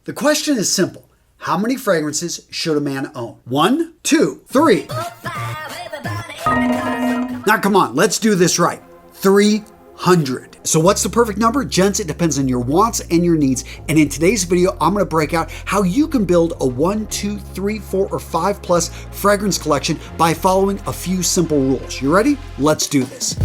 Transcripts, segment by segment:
The question is simple. How many fragrances should a man own? 1, 2, 3. Now come on, let's do this right. 300. So what's the perfect number? Gents, it depends on your wants and your needs. And in today's video, I'm gonna break out how you can build a 1, 2, 3, 4, or 5 plus fragrance collection by following a few simple rules. You ready? Let's do this.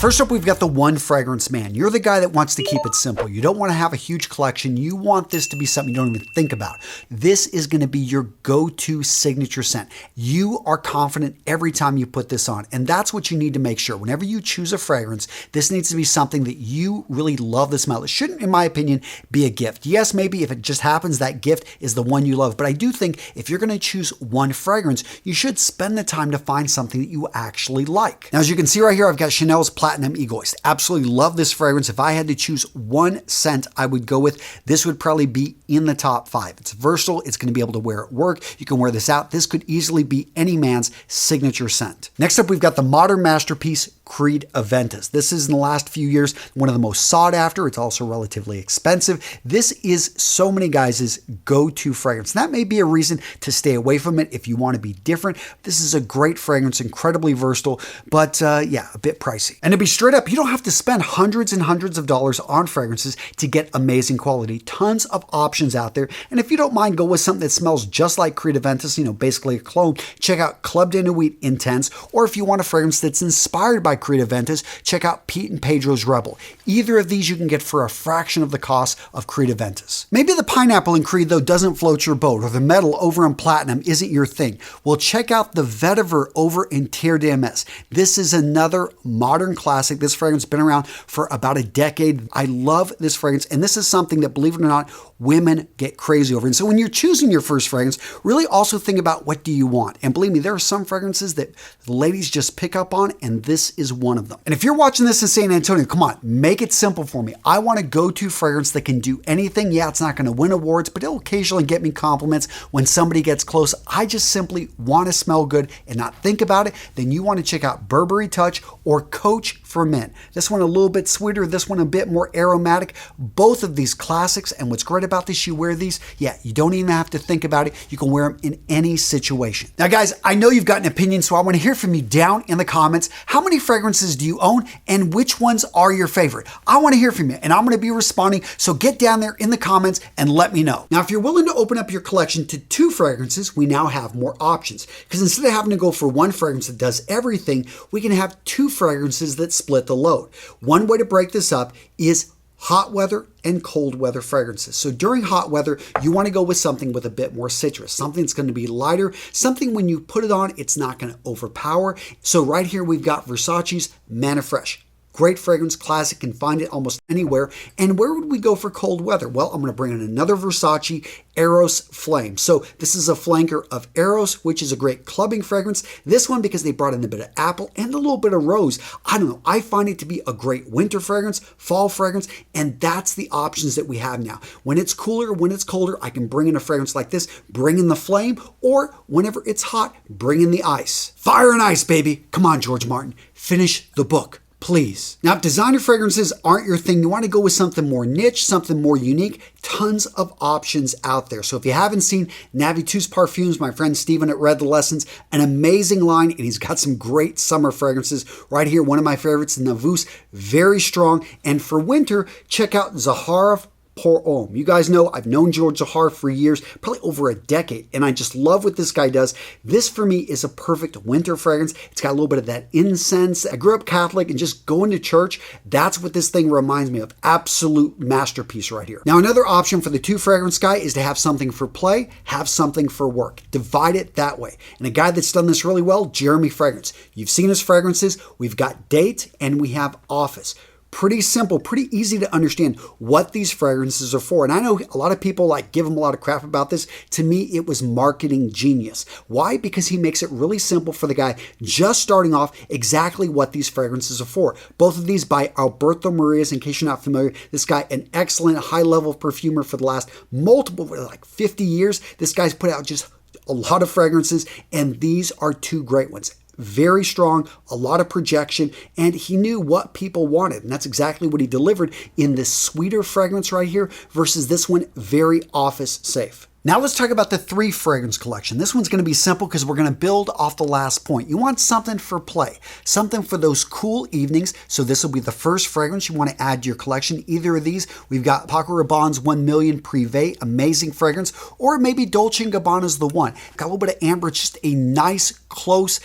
First up, we've got the one fragrance man. You're the guy that wants to keep it simple. You don't want to have a huge collection. You want this to be something you don't even think about. This is going to be your go-to signature scent. You are confident every time you put this on. And that's what you need to make sure. Whenever you choose a fragrance, this needs to be something that you really love the smell. It shouldn't, in my opinion, be a gift. Yes, maybe if it just happens, that gift is the one you love. But I do think if you're going to choose one fragrance, you should spend the time to find something that you actually like. Now, as you can see right here, I've got Chanel's Platinum Egoiste. Absolutely love this fragrance. If I had to choose one scent I would go with, this would probably be in the top 5. It's versatile. It's going to be able to wear at work. You can wear this out. This could easily be any man's signature scent. Next up, we've got the modern masterpiece, Creed Aventus. This is in the last few years one of the most sought after. It's also relatively expensive. This is so many guys' go-to fragrance. That may be a reason to stay away from it if you want to be different. This is a great fragrance, incredibly versatile, but yeah, a bit pricey. And to be straight up, you don't have to spend hundreds and hundreds of dollars on fragrances to get amazing quality. Tons of options out there. And if you don't mind, go with something that smells just like Creed Aventus, basically a clone. Check out Club de Nuit Intense, or if you want a fragrance that's inspired by Creed Aventus, check out Pete and Pedro's Rebel. Either of these you can get for a fraction of the cost of Creed Aventus. Maybe the pineapple in Creed, though, doesn't float your boat, or the metal over in Platinum isn't your thing. Well, check out the vetiver over in Terre d'Hermes. This is another modern classic. This fragrance has been around for about a decade. I love this fragrance, and this is something that, believe it or not, women get crazy over. And so when you're choosing your first fragrance, really also think about what do you want. And believe me, there are some fragrances that the ladies just pick up on, and this is one of them. And if you're watching this in San Antonio, come on, make it simple for me. I want a go-to fragrance that can do anything. Yeah, it's not going to win awards, but it'll occasionally get me compliments when somebody gets close. I just simply want to smell good and not think about it. Then you want to check out Burberry Touch or Coach for Men. This one a little bit sweeter, this one a bit more aromatic. Both of these classics, and what's great about this, you wear these, yeah, you don't even have to think about it. You can wear them in any situation. Now guys, I know you've got an opinion, so I want to hear from you down in the comments. How many fragrances do you own, and which ones are your favorite? I want to hear from you, and I'm going to be responding, so get down there in the comments and let me know. Now, if you're willing to open up your collection to 2 fragrances, we now have more options, because instead of having to go for one fragrance that does everything, we can have 2 fragrances that split the load. One way to break this up is hot weather and cold weather fragrances. So during hot weather, you want to go with something with a bit more citrus, something that's going to be lighter, something when you put it on, it's not going to overpower. So right here, we've got Versace's Man Eau Fraiche. Great fragrance, classic, can find it almost anywhere. And where would we go for cold weather? Well, I'm going to bring in another Versace, Eros Flame. So this is a flanker of Eros, which is a great clubbing fragrance. This one, because they brought in a bit of apple and a little bit of rose. I don't know, I find it to be a great winter fragrance, fall fragrance, and that's the options that we have now. When it's cooler, when it's colder, I can bring in a fragrance like this, bring in the flame, or whenever it's hot, bring in the ice. Fire and ice, baby. Come on, George Martin, finish the book. Please. Now, if designer fragrances aren't your thing, you want to go with something more niche, something more unique, tons of options out there. So if you haven't seen Navitus Parfums, my friend Steven at Read the Lessons, an amazing line, and he's got some great summer fragrances. Right here, one of my favorites, Navus, very strong. And for winter, check out Zaharoff Pour Homme. You guys know I've known Giorgio for years, probably over a decade, and I just love what this guy does. This for me is a perfect winter fragrance. It's got a little bit of that incense. I grew up Catholic, and just going to church, that's what this thing reminds me of. Absolute masterpiece right here. Now, another option for the 2 fragrance guy is to have something for play, have something for work. Divide it that way. And a guy that's done this really well, Jeremy Fragrance. You've seen his fragrances. We've got date and we have office. Pretty simple, pretty easy to understand what these fragrances are for. And I know a lot of people give him a lot of crap about this. To me, it was marketing genius. Why? Because he makes it really simple for the guy just starting off exactly what these fragrances are for. Both of these by Alberto Marias, in case you're not familiar. This guy, an excellent high-level perfumer for the last 50 years. This guy's put out just a lot of fragrances, and these are 2 great ones. very strong, a lot of projection, and he knew what people wanted. And that's exactly what he delivered in this sweeter fragrance right here versus this one, very office safe. Now let's talk about the 3 fragrance collection. This one's going to be simple because we're going to build off the last point. You want something for play, something for those cool evenings. So this will be the first fragrance you want to add to your collection. Either of these, we've got Paco Rabanne's 1 Million Prive, amazing fragrance, or maybe Dolce Gabbana's the one. Got a little bit of amber, just a nice, close,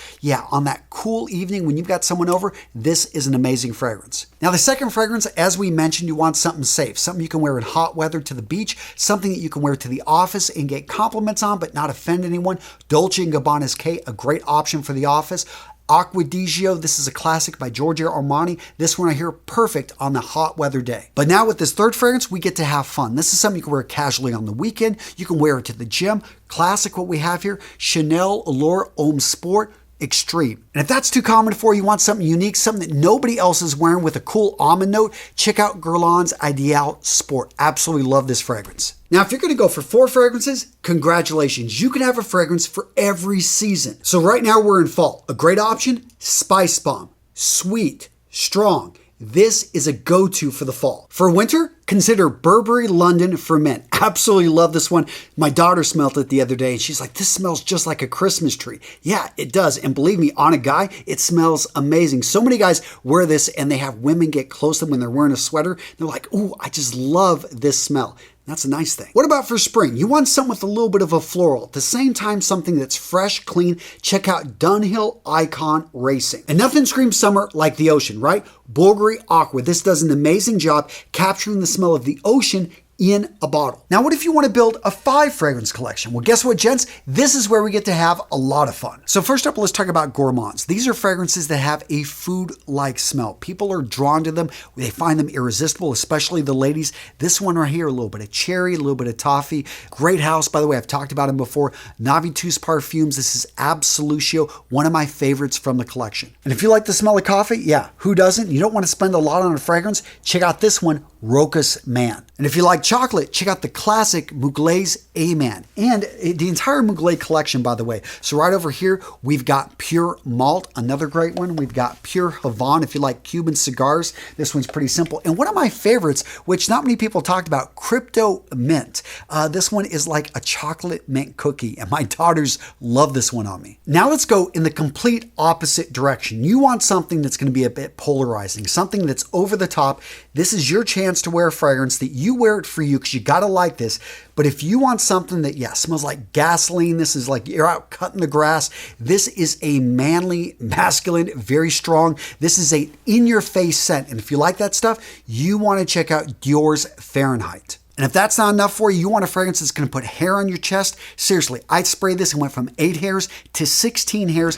on that cool evening when you've got someone over, this is an amazing fragrance. Now the second fragrance, as we mentioned, you want something safe, something you can wear in hot weather to the beach, something that you can wear to the office and get compliments on but not offend anyone. Dolce & Gabbana's K, a great option for the office. Acqua, this is a classic by Giorgio Armani. This one right here, perfect on the hot weather day. But now with this third fragrance, we get to have fun. This is something you can wear casually on the weekend. You can wear it to the gym. Classic what we have here, Chanel Allure Homme Sport Extreme. And if that's too common for you, want something unique, something that nobody else is wearing with a cool almond note, check out Guerlain's Ideal Sport. Absolutely love this fragrance. Now, if you're going to go for 4 fragrances, congratulations. You can have a fragrance for every season. So right now we're in fall. A great option, Spicebomb. Sweet, strong. This is a go-to for the fall. For winter, consider Burberry London for Men. Absolutely love this one. My daughter smelled it the other day and she's like, this smells just like a Christmas tree. Yeah, it does. And believe me, on a guy, it smells amazing. So many guys wear this and they have women get close to them when they're wearing a sweater. They're like, ooh, I just love this smell. That's a nice thing. What about for spring? You want something with a little bit of a floral. At the same time, something that's fresh, clean. Check out Dunhill Icon Racing. And nothing screams summer like the ocean, right? Bulgari Aqua. This does an amazing job capturing the smell of the ocean in a bottle. Now, what if you want to build a 5 fragrance collection? Well, guess what, gents? This is where we get to have a lot of fun. So first up, let's talk about gourmands. These are fragrances that have a food-like smell. People are drawn to them. They find them irresistible, especially the ladies. This one right here, a little bit of cherry, a little bit of toffee. Great house, by the way. I've talked about them before. Navitus Parfums. This is Absolutio, one of my favorites from the collection. And if you like the smell of coffee, who doesn't? You don't want to spend a lot on a fragrance? Check out this one, Rochas Man. And if you like chocolate, check out the classic Mugler's A-Man. And the entire Mugler collection, by the way. So right over here, we've got Pure Malt, another great one. We've got Pure Havana, if you like Cuban cigars. This one's pretty simple. And one of my favorites, which not many people talked about, Crypto Mint. This one is like a chocolate mint cookie, and my daughters love this one on me. Now let's go in the complete opposite direction. You want something that's going to be a bit polarizing, something that's over the top. This is your chance to wear a fragrance that you wear it for you because you got to like this. But if you want something that, smells like gasoline, this is like you're out cutting the grass. This is a manly, masculine, very strong. This is a in-your-face scent. And if you like that stuff, you want to check out Dior's Fahrenheit. And if that's not enough for you, you want a fragrance that's going to put hair on your chest. Seriously, I sprayed this and went from 8 hairs to 16 hairs.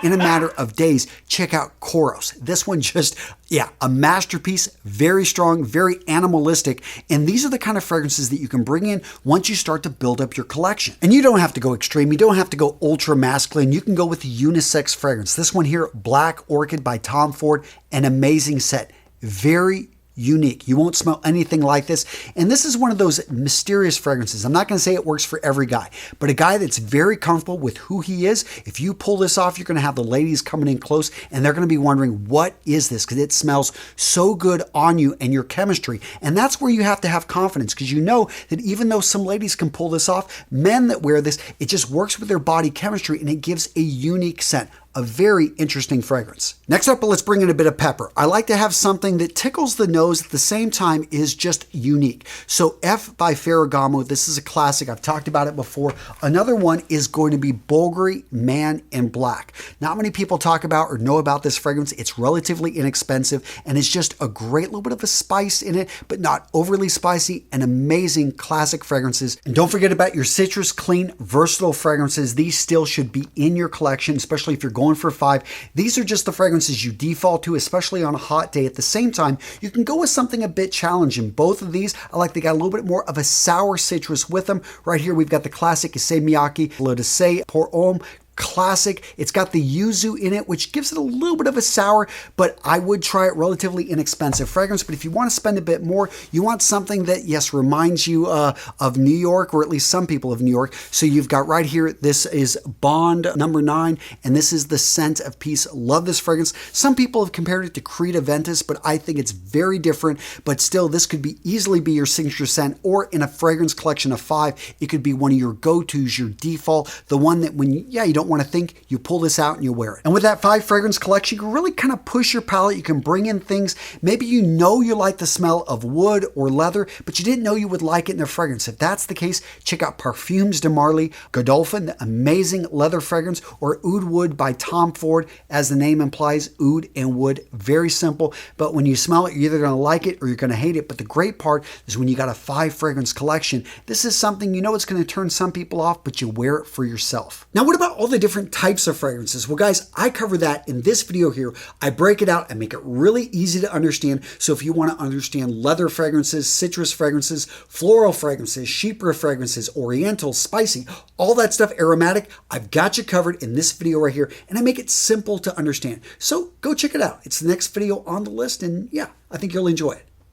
In a matter of days. Check out Koros. This one just, a masterpiece, very strong, very animalistic. And these are the kind of fragrances that you can bring in once you start to build up your collection. And you don't have to go extreme. You don't have to go ultra masculine. You can go with the unisex fragrance. This one here, Black Orchid by Tom Ford, an amazing set. Very unique. You won't smell anything like this. And this is one of those mysterious fragrances. I'm not going to say it works for every guy, but a guy that's very comfortable with who he is. If you pull this off, you're going to have the ladies coming in close and they're going to be wondering, what is this? Because it smells so good on you and your chemistry. And that's where you have to have confidence, because you know that even though some ladies can pull this off, men that wear this, it just works with their body chemistry and it gives a unique scent. A very interesting fragrance. Next up, let's bring in a bit of pepper. I like to have something that tickles the nose at the same time is just unique. So F by Ferragamo, this is a classic. I've talked about it before. Another one is going to be Bulgari Man in Black. Not many people talk about or know about this fragrance. It's relatively inexpensive and it's just a great little bit of a spice in it, but not overly spicy, and amazing classic fragrances. And don't forget about your citrus, clean, versatile fragrances. These still should be in your collection, especially if you're going for 5. These are just the fragrances you default to, especially on a hot day. At the same time, you can go with something a bit challenging. Both of these, I like they got a little bit more of a sour citrus with them. Right here, we've got the classic Issey Miyake, L'Odyssée pour Homme, classic. It's got the yuzu in it, which gives it a little bit of a sour, but I would try it. Relatively inexpensive fragrance. But if you want to spend a bit more, you want something that, yes, reminds you of New York, or at least some people of New York. So you've got right here, this is Bond number 9, and this is the Scent of Peace. Love this fragrance. Some people have compared it to Creed Aventus, but I think it's very different. But still, this could easily be your signature scent, or in a fragrance collection of 5, it could be one of your go-tos, your default, the one that when you don't want to think, you pull this out and you wear it. And with that 5 fragrance collection, you can really kind of push your palette. You can bring in things, maybe you like the smell of wood or leather, but you didn't know you would like it in their fragrance. If that's the case, check out Parfums de Marly, Godolphin, the amazing leather fragrance, or Oud Wood by Tom Ford. As the name implies, oud and wood, very simple, but when you smell it, you're either going to like it or you're going to hate it. But the great part is when you got a 5 fragrance collection, this is something it's going to turn some people off, but you wear it for yourself. Now, what about all the different types of fragrances? Well, guys, I cover that in this video here. I break it out and make it really easy to understand. So if you want to understand leather fragrances, citrus fragrances, floral fragrances, chypre fragrances, oriental, spicy, all that stuff, aromatic, I've got you covered in this video right here, and I make it simple to understand. So go check it out. It's the next video on the list, and yeah, I think you'll enjoy it.